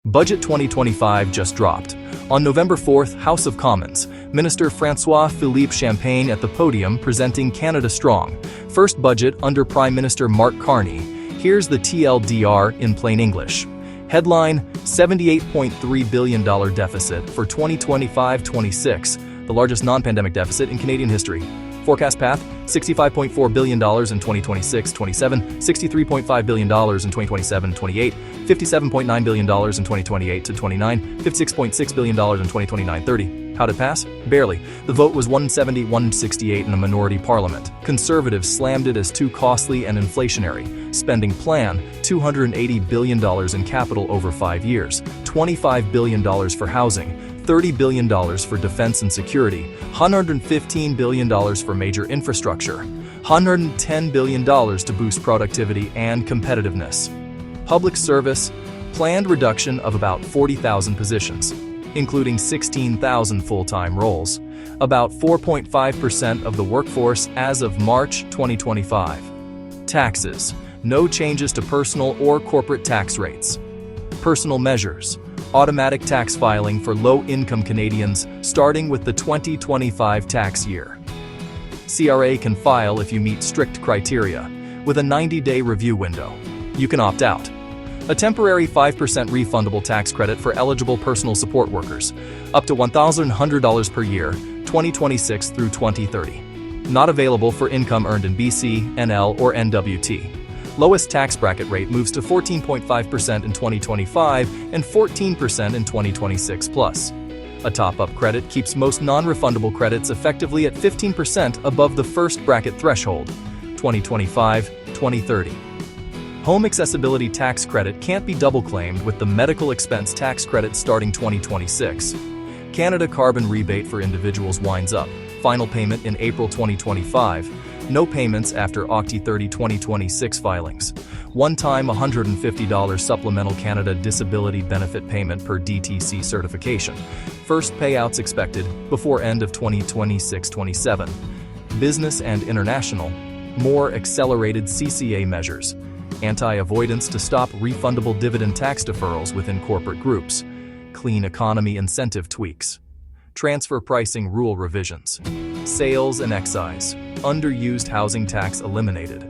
Budget 2025 just dropped. On November 4th, House of Commons, Minister François-Philippe Champagne at the podium presenting Canada Strong, first budget under Prime Minister Mark Carney. Here's the TLDR in plain English. Headline, $78.3 billion deficit for 2025-26, the largest non-pandemic deficit in Canadian history. Forecast path, $65.4 billion in 2026-27, $63.5 billion in 2027-28, $57.9 billion in 2028-29, $56.6 billion in 2029-30. How'd it pass? Barely. The vote was 170-168 in a minority parliament. Conservatives slammed it as too costly and inflationary. Spending plan, $280 billion in capital over 5 years, $25 billion for housing, $30 billion for defense and security, $115 billion for major infrastructure, $110 billion to boost productivity and competitiveness. Public service, planned reduction of about 40,000 positions, including 16,000 full-time roles, about 4.5% of the workforce as of March 2025. Taxes, no changes to personal or corporate tax rates. Personal measures, automatic tax filing for low-income Canadians starting with the 2025 tax year. CRA can file if you meet strict criteria, with a 90-day review window. You can opt out. A temporary 5% refundable tax credit for eligible personal support workers, up to $1,100 per year, 2026 through 2030. Not available for income earned in BC, NL, or NWT. Lowest tax bracket rate moves to 14.5% in 2025 and 14% in 2026 plus. A top-up credit keeps most non-refundable credits effectively at 15% above the first bracket threshold, 2025-2030. Home accessibility tax credit can't be double-claimed with the medical expense tax credit starting 2026. Canada carbon rebate for individuals winds up. Final payment in April 2025. No payments after October 30, 2026 filings. One-time $150 supplemental Canada Disability Benefit payment per DTC certification. First payouts expected before end of 2026-27. Business and international. More accelerated CCA measures. Anti-avoidance to stop refundable dividend tax deferrals within corporate groups. Clean economy incentive tweaks. Transfer pricing rule revisions. Sales and excise. Underused housing tax eliminated.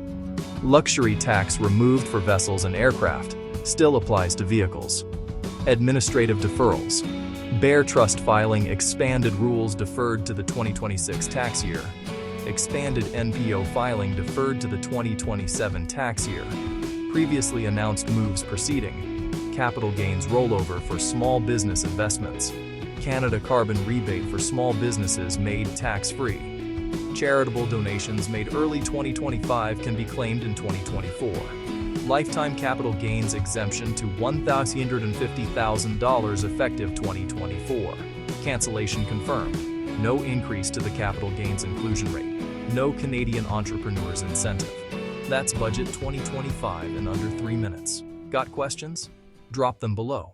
Luxury tax removed for vessels and aircraft, still applies to vehicles. Administrative deferrals. Bear trust filing expanded rules deferred to the 2026 tax year. Expanded NPO filing deferred to the 2027 tax year. Previously announced moves proceeding. Capital gains rollover for small business investments. Canada carbon rebate for small businesses made tax-free. Charitable donations made early 2025 can be claimed in 2024. Lifetime capital gains exemption to $150,000 effective 2024. Cancellation confirmed. No increase to the capital gains inclusion rate. No Canadian entrepreneurs incentive. That's Budget 2025 in under 3 minutes. Got questions? Drop them below.